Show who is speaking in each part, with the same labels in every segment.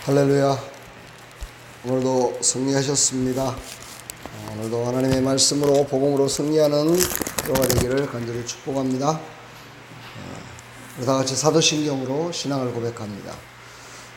Speaker 1: 할렐루야. 오늘도 승리하셨습니다. 오늘도 하나님의 말씀으로 복음으로 승리하는 하루가 되기를 간절히 축복합니다. 우리 다같이 사도신경으로 신앙을 고백합니다.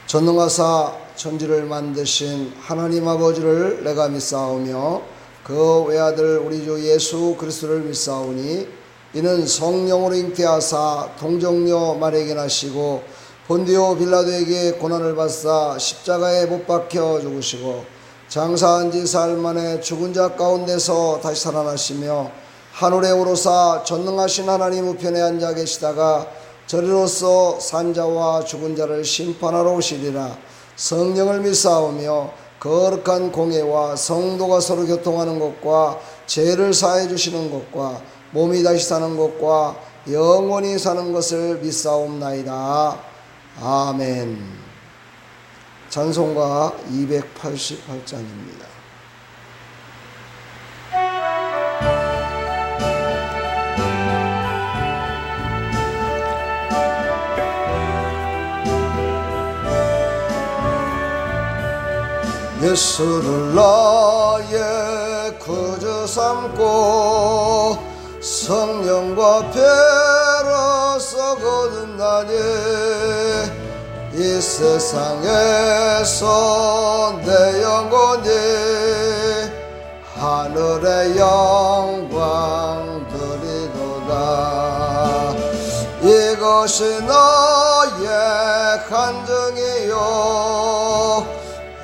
Speaker 1: 전능하사 천지를 만드신 하나님 아버지를 내가 믿사오며 그 외아들 우리 주 예수 그리스도를 믿사오니 이는 성령으로 잉태하사 동정녀 마리아에게 나시고 본디오 빌라도에게 고난을 받사 십자가에 못 박혀 죽으시고 장사한 지 사흘 만에 죽은 자 가운데서 다시 살아나시며 하늘에 오르사 전능하신 하나님 우편에 앉아 계시다가 저리로서 산자와 죽은 자를 심판하러 오시리라. 성령을 믿사오며 거룩한 공예와 성도가 서로 교통하는 것과 죄를 사해 주시는 것과 몸이 다시 사는 것과 영원히 사는 것을 믿사옵나이다. 아멘. 찬송가 288장입니다. 예수를 나의 구주 삼고 성령과 배로서 거듭나니 이 세상에서 내 영혼이 하늘의 영광 드리도다. 이것이 나의 간증이요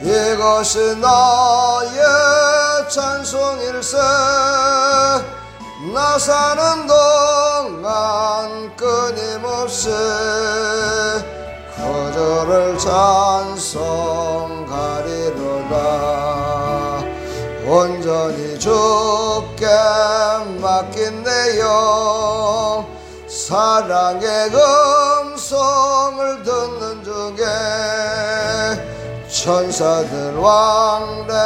Speaker 1: 이것이 나의 찬송일세. 나 사는 동안 끊임없이 그저를 찬송하리로다. 온전히 주께 맡긴 내 영 사랑의 음성을 듣는 중에 천사들 왕래가는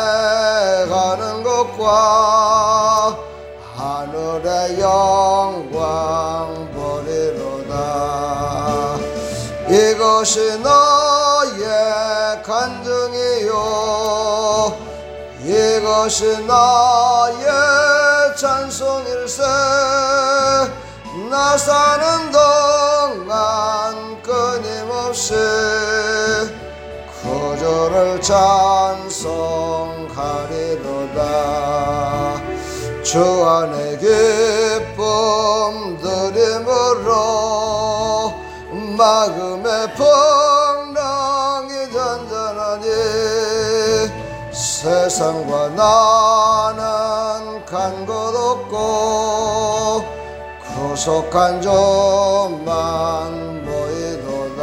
Speaker 1: 것과 하늘의 영광 보리로다. 이것이 나의 간증이요 이것이 나의 찬송일세. 나 사는 동안 끊임없이 그저를 찬송하리로다. 주 안에 기쁨 드림으로 마음의 풍랑이 잔잔하니 세상과 나는 간 것 없고 구속한 점만 보이도다.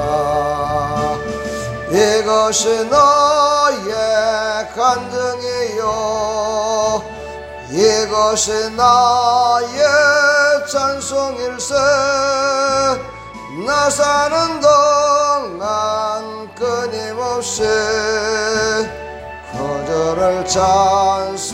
Speaker 1: 이것이 나의 간증이요 이것이 나의 찬송일세. 나 사는 동안 끊임없이 그저를 찬송하리로다.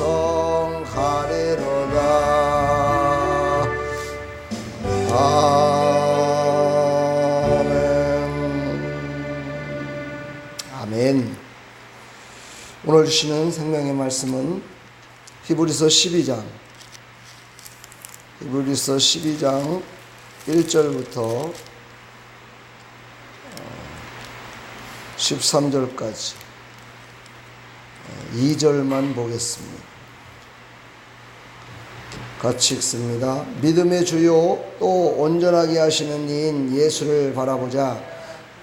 Speaker 1: 아멘. 오늘 주시는 생명의 말씀은 히브리서 12장 1절부터 13절까지 2절만 보겠습니다. 같이 읽습니다. 믿음의 주요 또 온전하게 하시는 이인 예수를 바라보자.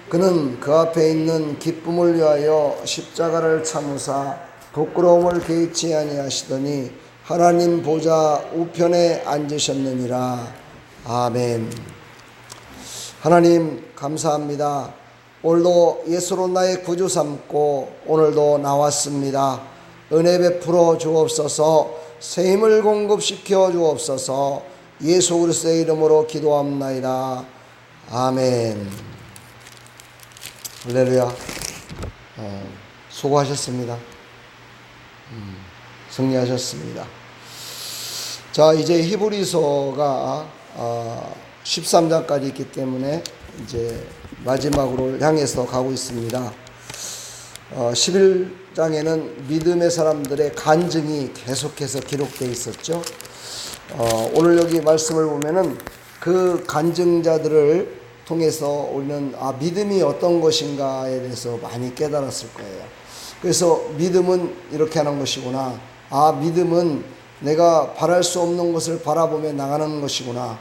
Speaker 1: 그는 그 앞에 있는 기쁨을 위하여 십자가를 참으사 부끄러움을 개의치 아니하시더니 하나님 보좌 우편에 앉으셨느니라. 아멘. 하나님 감사합니다. 오늘도 예수로 나의 구주 삼고 오늘도 나왔습니다. 은혜 베풀어 주옵소서. 새 힘을 공급시켜 주옵소서. 예수 그리스도의 이름으로 기도합나이다. 아멘. 할렐루야. 수고하셨습니다. 승리하셨습니다. 자, 이제 히브리서가 13장까지 있기 때문에 이제 마지막으로 향해서 가고 있습니다. 11장에는 믿음의 사람들의 간증이 계속해서 기록되어 있었죠. 오늘 여기 말씀을 보면은 그 간증자들을 통해서 우리는 믿음이 어떤 것인가에 대해서 많이 깨달았을 거예요. 그래서 믿음은 이렇게 하는 것이구나. 믿음은 내가 바랄 수 없는 것을 바라보며 나가는 것이구나.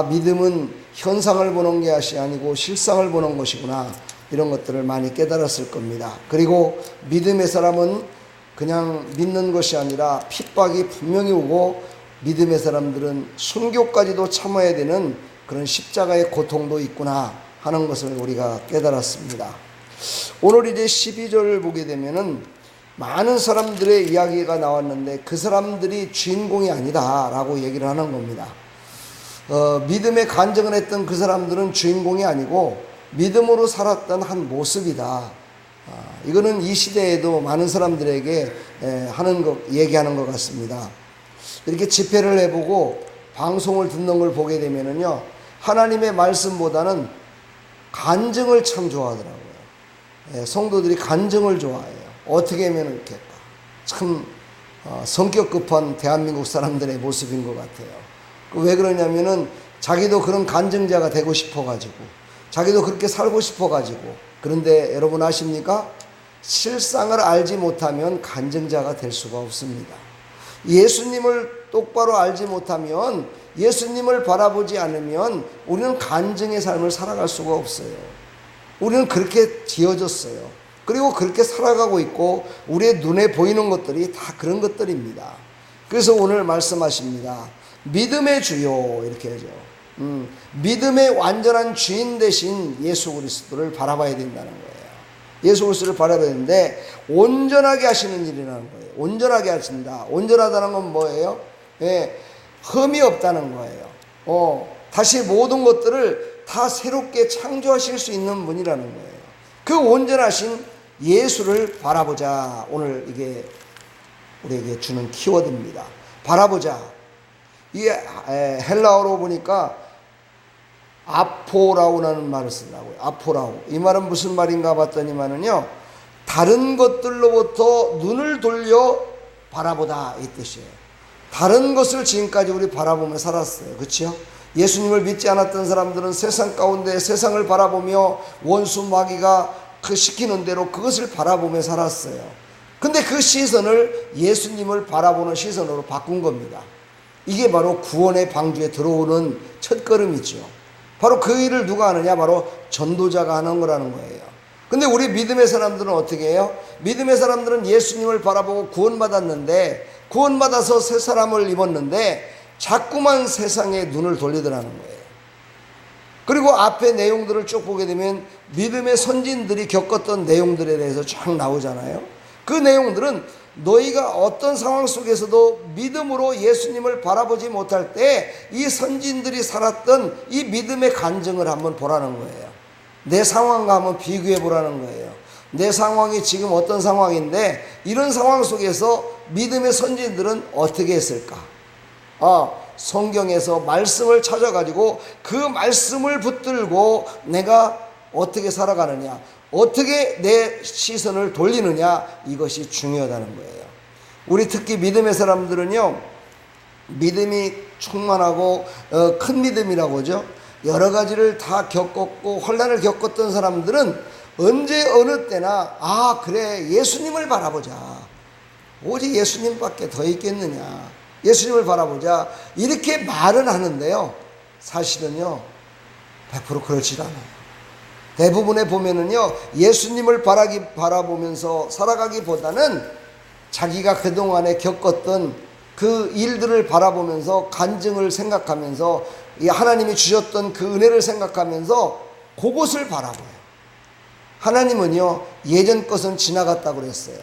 Speaker 1: 믿음은 현상을 보는 것이 아니고 실상을 보는 것이구나. 이런 것들을 많이 깨달았을 겁니다. 그리고 믿음의 사람은 그냥 믿는 것이 아니라 핍박이 분명히 오고 믿음의 사람들은 순교까지도 참아야 되는 그런 십자가의 고통도 있구나 하는 것을 우리가 깨달았습니다. 오늘 이제 12절을 보게 되면은 많은 사람들의 이야기가 나왔는데 그 사람들이 주인공이 아니다 라고 얘기를 하는 겁니다. 믿음의 간증을 했던 그 사람들은 주인공이 아니고 믿음으로 살았던 한 모습이다. 이거는 이 시대에도 많은 사람들에게 얘기하는 것 같습니다. 이렇게 집회를 해보고 방송을 듣는 걸 보게 되면은요, 하나님의 말씀보다는 간증을 참 좋아하더라고요. 성도들이 간증을 좋아해요. 어떻게 하면 이렇게 참 성격 급한 대한민국 사람들의 모습인 것 같아요. 왜 그러냐면은 자기도 그런 간증자가 되고 싶어가지고, 자기도 그렇게 살고 싶어가지고. 그런데 여러분 아십니까? 실상을 알지 못하면 간증자가 될 수가 없습니다. 예수님을 똑바로 알지 못하면, 예수님을 바라보지 않으면 우리는 간증의 삶을 살아갈 수가 없어요. 우리는 그렇게 지어졌어요. 그리고 그렇게 살아가고 있고 우리의 눈에 보이는 것들이 다 그런 것들입니다. 그래서 오늘 말씀하십니다. 믿음의 주요 이렇게 하죠. 믿음의 완전한 주인 되신 예수 그리스도를 바라봐야 된다는 거예요. 예수 그리스도를 바라봐야 되는데 온전하게 하시는 일이라는 거예요. 온전하게 하신다. 온전하다는 건 뭐예요? 흠이 없다는 거예요. 다시 모든 것들을 다 새롭게 창조하실 수 있는 분이라는 거예요. 그 온전하신 예수를 바라보자. 오늘 이게 우리에게 주는 키워드입니다. 바라보자. 이게 헬라어로 보니까 아포라우라는 말을 쓰더라고요. 아포라우. 이 말은 무슨 말인가 봤더니만은요, 다른 것들로부터 눈을 돌려 바라보다 이 뜻이에요. 다른 것을 지금까지 우리 바라보며 살았어요. 그렇죠? 예수님을 믿지 않았던 사람들은 세상 가운데 세상을 바라보며 원수 마귀가 그 시키는 대로 그것을 바라보며 살았어요. 근데 그 시선을 예수님을 바라보는 시선으로 바꾼 겁니다. 이게 바로 구원의 방주에 들어오는 첫걸음이죠. 바로 그 일을 누가 하느냐? 바로 전도자가 하는 거라는 거예요. 근데 우리 믿음의 사람들은 어떻게 해요? 믿음의 사람들은 예수님을 바라보고 구원받았는데, 구원받아서 새 사람을 입었는데 자꾸만 세상에 눈을 돌리더라는 거예요. 그리고 앞에 내용들을 쭉 보게 되면 믿음의 선진들이 겪었던 내용들에 대해서 쫙 나오잖아요. 그 내용들은 너희가 어떤 상황 속에서도 믿음으로 예수님을 바라보지 못할 때 이 선진들이 살았던 이 믿음의 간증을 한번 보라는 거예요. 내 상황과 한번 비교해 보라는 거예요. 내 상황이 지금 어떤 상황인데 이런 상황 속에서 믿음의 선진들은 어떻게 했을까? 성경에서 말씀을 찾아가지고 그 말씀을 붙들고 내가 어떻게 살아가느냐, 어떻게 내 시선을 돌리느냐, 이것이 중요하다는 거예요. 우리 특히 믿음의 사람들은요, 믿음이 충만하고 큰 믿음이라고 하죠. 여러 가지를 다 겪었고 환난을 겪었던 사람들은 언제 어느 때나 그래 예수님을 바라보자, 오직 예수님밖에 더 있겠느냐, 예수님을 바라보자, 이렇게 말은 하는데요, 사실은요 100% 그렇지 않아요. 대부분에 보면은요, 예수님을 바라보면서 살아가기보다는 자기가 그동안에 겪었던 그 일들을 바라보면서 간증을 생각하면서 하나님이 주셨던 그 은혜를 생각하면서 그것을 바라봐요. 하나님은요, 예전 것은 지나갔다고 그랬어요.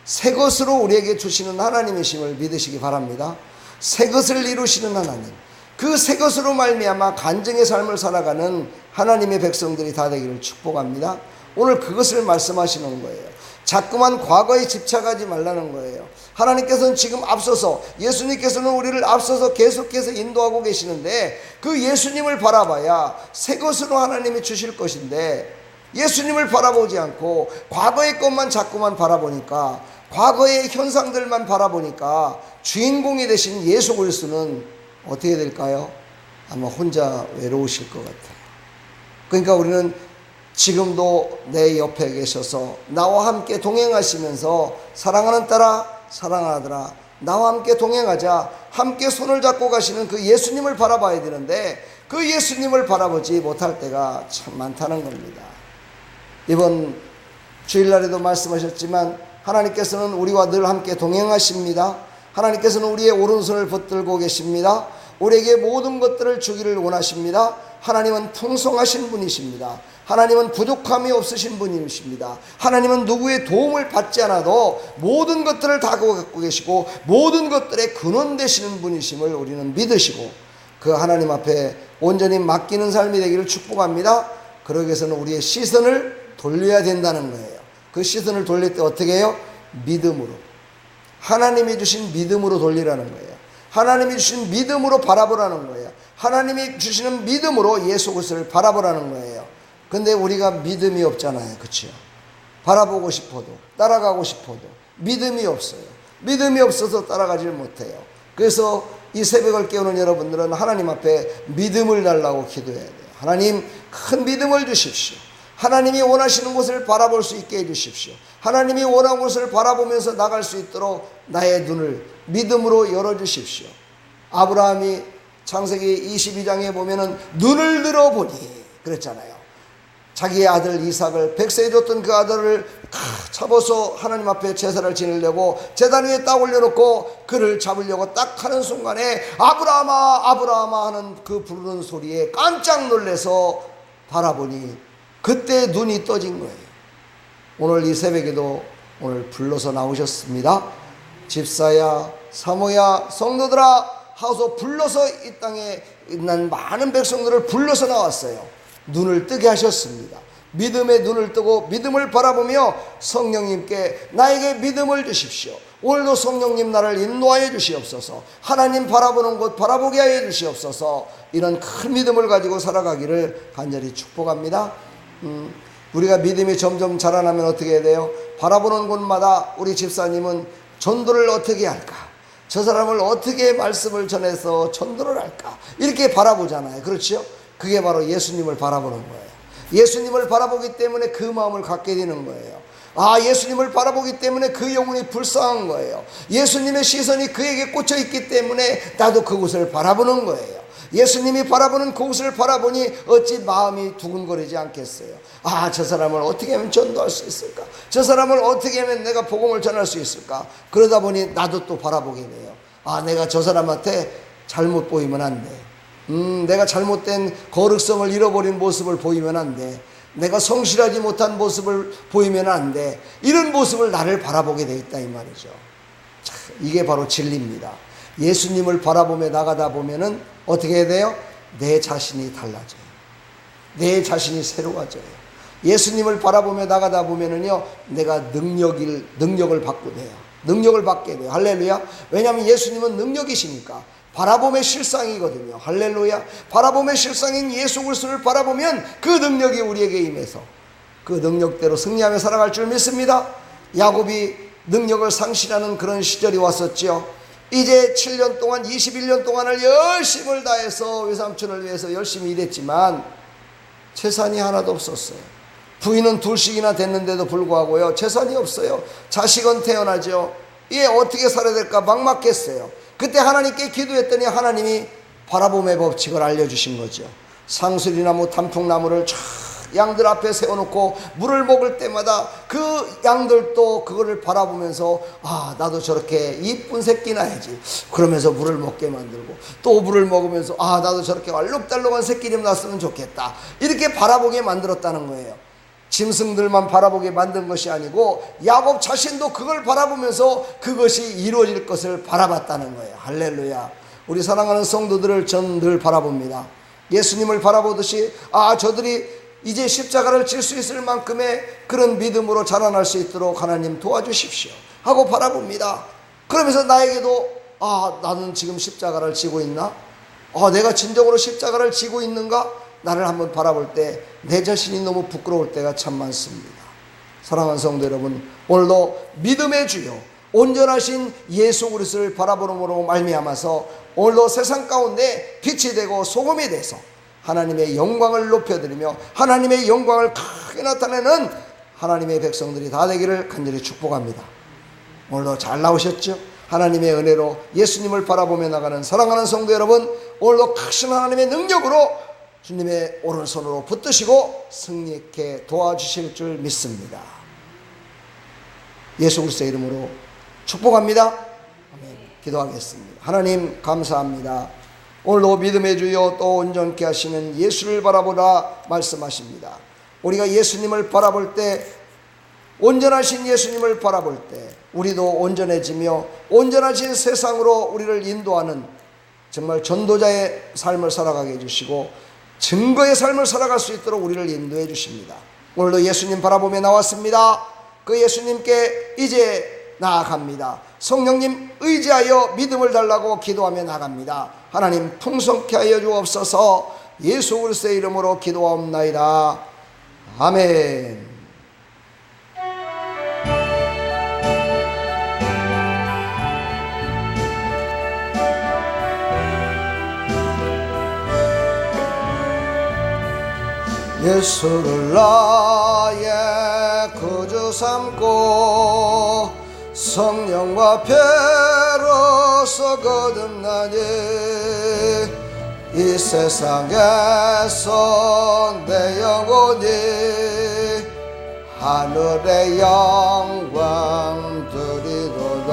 Speaker 1: 새 것으로 우리에게 주시는 하나님이심을 믿으시기 바랍니다. 새 것을 이루시는 하나님, 그 새 것으로 말미암아 간증의 삶을 살아가는 하나님의 백성들이 다 되기를 축복합니다. 오늘 그것을 말씀하시는 거예요. 자꾸만 과거에 집착하지 말라는 거예요. 하나님께서는 지금 앞서서, 예수님께서는 우리를 앞서서 계속해서 인도하고 계시는데 그 예수님을 바라봐야 새 것으로 하나님이 주실 것인데 예수님을 바라보지 않고 과거의 것만 자꾸만 바라보니까, 과거의 현상들만 바라보니까 주인공이 되신 예수 그리스도는 어떻게 될까요? 아마 혼자 외로우실 것 같아요. 그러니까 우리는 지금도 내 옆에 계셔서 나와 함께 동행하시면서 사랑하는 딸아, 사랑하더라, 나와 함께 동행하자, 함께 손을 잡고 가시는 그 예수님을 바라봐야 되는데 그 예수님을 바라보지 못할 때가 참 많다는 겁니다. 이번 주일날에도 말씀하셨지만 하나님께서는 우리와 늘 함께 동행하십니다. 하나님께서는 우리의 오른손을 붙들고 계십니다. 우리에게 모든 것들을 주기를 원하십니다. 하나님은 풍성하신 분이십니다. 하나님은 부족함이 없으신 분이십니다. 하나님은 누구의 도움을 받지 않아도 모든 것들을 다 갖고 계시고 모든 것들의 근원 되시는 분이심을 우리는 믿으시고 그 하나님 앞에 온전히 맡기는 삶이 되기를 축복합니다. 그러기 위해서는 우리의 시선을 돌려야 된다는 거예요. 그 시선을 돌릴 때 어떻게 해요? 믿음으로, 하나님이 주신 믿음으로 돌리라는 거예요. 하나님이 주신 믿음으로 바라보라는 거예요. 하나님이 주시는 믿음으로 예수 그리스도를 바라보라는 거예요. 근데 우리가 믿음이 없잖아요. 그렇죠? 바라보고 싶어도, 따라가고 싶어도 믿음이 없어요. 믿음이 없어서 따라가질 못해요. 그래서 이 새벽을 깨우는 여러분들은 하나님 앞에 믿음을 달라고 기도해야 돼요. 하나님, 큰 믿음을 주십시오. 하나님이 원하시는 곳을 바라볼 수 있게 해주십시오. 하나님이 원하는 곳을 바라보면서 나갈 수 있도록 나의 눈을 믿음으로 열어주십시오. 아브라함이 창세기 22장에 보면은 눈을 들어보니 그랬잖아요. 자기의 아들 이삭을, 백세에 줬던 그 아들을 잡아서 하나님 앞에 제사를 지내려고 제단 위에 딱 올려놓고 그를 잡으려고 딱 하는 순간에 아브라함아 아브라함아 하는 그 부르는 소리에 깜짝 놀라서 바라보니 그때 눈이 떠진 거예요. 오늘 이 새벽에도 오늘 불러서 나오셨습니다. 집사야, 사모야, 성도들아 하고서 불러서 이 땅에 있는 많은 백성들을 불러서 나왔어요. 눈을 뜨게 하셨습니다. 믿음의 눈을 뜨고 믿음을 바라보며 성령님께 나에게 믿음을 주십시오. 오늘도 성령님 나를 인도하여 주시옵소서. 하나님 바라보는 곳 바라보게 하여 주시옵소서. 이런 큰 믿음을 가지고 살아가기를 간절히 축복합니다. 우리가 믿음이 점점 자라나면 어떻게 해야 돼요? 바라보는 곳마다 우리 집사님은 전도를 어떻게 할까? 저 사람을 어떻게 말씀을 전해서 전도를 할까? 이렇게 바라보잖아요. 그렇죠? 그게 바로 예수님을 바라보는 거예요. 예수님을 바라보기 때문에 그 마음을 갖게 되는 거예요. 아, 예수님을 바라보기 때문에 그 영혼이 불쌍한 거예요. 예수님의 시선이 그에게 꽂혀 있기 때문에 나도 그곳을 바라보는 거예요. 예수님이 바라보는 그곳을 바라보니 어찌 마음이 두근거리지 않겠어요? 아, 저 사람을 어떻게 하면 전도할 수 있을까? 저 사람을 어떻게 하면 내가 복음을 전할 수 있을까? 그러다 보니 나도 또 바라보게 돼요. 아, 내가 저 사람한테 잘못 보이면 안 돼. 내가 잘못된 거룩성을 잃어버린 모습을 보이면 안 돼. 내가 성실하지 못한 모습을 보이면 안 돼. 이런 모습을 나를 바라보게 돼 있다 이 말이죠. 자, 이게 바로 진리입니다. 예수님을 바라보며 나가다 보면은 어떻게 해야 돼요? 내 자신이 달라져요. 내 자신이 새로워져요. 예수님을 바라보며 나가다 보면은요, 내가 능력을 받게 돼요. 능력을 받게 돼요. 할렐루야. 왜냐하면 예수님은 능력이시니까. 바라봄의 실상이거든요. 할렐루야. 바라봄의 실상인 예수 그리스도를 바라보면 그 능력이 우리에게 임해서 그 능력대로 승리하며 살아갈 줄 믿습니다. 야곱이 능력을 상실하는 그런 시절이 왔었죠. 이제 7년 동안 21년 동안을 열심을 다해서 외삼촌을 위해서 열심히 일했지만 재산이 하나도 없었어요. 부인은 둘씩이나 됐는데도 불구하고요, 재산이 없어요. 자식은 태어나죠. 이게 어떻게 살아야 될까 막막했어요. 그때 하나님께 기도했더니 하나님이 바라봄의 법칙을 알려주신 거죠. 상수리나무, 단풍나무를 쫙 양들 앞에 세워놓고 물을 먹을 때마다 그 양들도 그거를 바라보면서 아, 나도 저렇게 이쁜 새끼 낳아야지. 그러면서 물을 먹게 만들고 또 물을 먹으면서 아, 나도 저렇게 알록달록한 새끼 좀 낳았으면 좋겠다. 이렇게 바라보게 만들었다는 거예요. 짐승들만 바라보게 만든 것이 아니고 야곱 자신도 그걸 바라보면서 그것이 이루어질 것을 바라봤다는 거예요. 할렐루야. 우리 사랑하는 성도들을 전 늘 바라봅니다. 예수님을 바라보듯이 아, 저들이 이제 십자가를 질 수 있을 만큼의 그런 믿음으로 자라날 수 있도록 하나님 도와주십시오 하고 바라봅니다. 그러면서 나에게도 아, 나는 지금 십자가를 지고 있나? 아, 내가 진정으로 십자가를 지고 있는가? 나를 한번 바라볼 때 내 자신이 너무 부끄러울 때가 참 많습니다. 사랑하는 성도 여러분, 오늘도 믿음의 주요 온전하신 예수 그리스도를 바라보므로 말미암아서 오늘도 세상 가운데 빛이 되고 소금이 돼서 하나님의 영광을 높여드리며 하나님의 영광을 크게 나타내는 하나님의 백성들이 다 되기를 간절히 축복합니다. 오늘도 잘 나오셨죠? 하나님의 은혜로 예수님을 바라보며 나가는 사랑하는 성도 여러분, 오늘도 크신 하나님의 능력으로 주님의 오른손으로 붙드시고 승리케 도와주실 줄 믿습니다. 예수 그리스도의 이름으로 축복합니다. 아멘. 기도하겠습니다. 하나님 감사합니다. 오늘도 믿음의 주여 또 온전케 하시는 예수를 바라보라 말씀하십니다. 우리가 예수님을 바라볼 때, 온전하신 예수님을 바라볼 때 우리도 온전해지며 온전하신 세상으로 우리를 인도하는 정말 전도자의 삶을 살아가게 해주시고 증거의 삶을 살아갈 수 있도록 우리를 인도해 주십니다. 오늘도 예수님 바라보며 나왔습니다. 그 예수님께 이제 나아갑니다. 성령님 의지하여 믿음을 달라고 기도하며 나갑니다. 하나님 풍성케 하여 주옵소서. 예수 그리스도의 이름으로 기도하옵나이다. 아멘. 예수를 나의 구주 삼고 성령과 배로서 거듭나니 이 세상에서 내 영혼이 하늘의 영광 드리도다.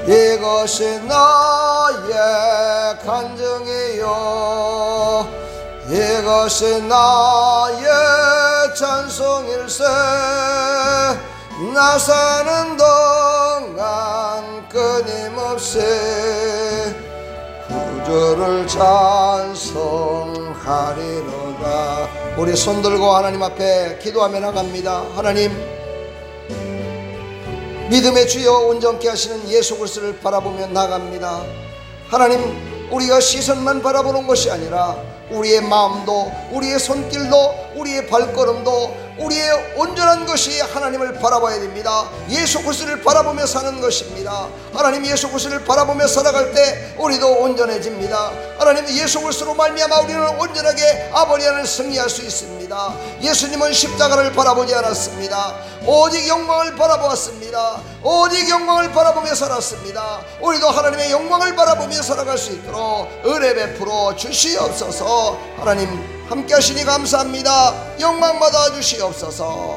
Speaker 1: 이것이 나의 간증이요 이것이 나의 찬송일세. 나 사는 동안 끊임없이 구주를 찬송하리로다. 우리 손들고 하나님 앞에 기도하며 나갑니다. 하나님, 믿음의 주여 온전케 하시는 예수 그리스도를 바라보며 나갑니다. 하나님, 우리가 시선만 바라보는 것이 아니라 우리의 마음도, 우리의 손길도, 우리의 발걸음도, 우리의 온전한 것이 하나님을 바라봐야 됩니다. 예수 그리스도를 바라보며 사는 것입니다. 하나님, 예수 그리스도를 바라보며 살아갈 때 우리도 온전해집니다. 하나님, 예수 그리스도로 말미암아 우리는 온전하게 아버지 안을 승리할 수 있습니다. 예수님은 십자가를 바라보지 않았습니다. 오직 영광을 바라보았습니다. 오직 영광을 바라보며 살았습니다. 우리도 하나님의 영광을 바라보며 살아갈 수 있도록 은혜 베풀어 주시옵소서. 하나님 함께 하시니 감사합니다. 영광 받아 주시옵소서.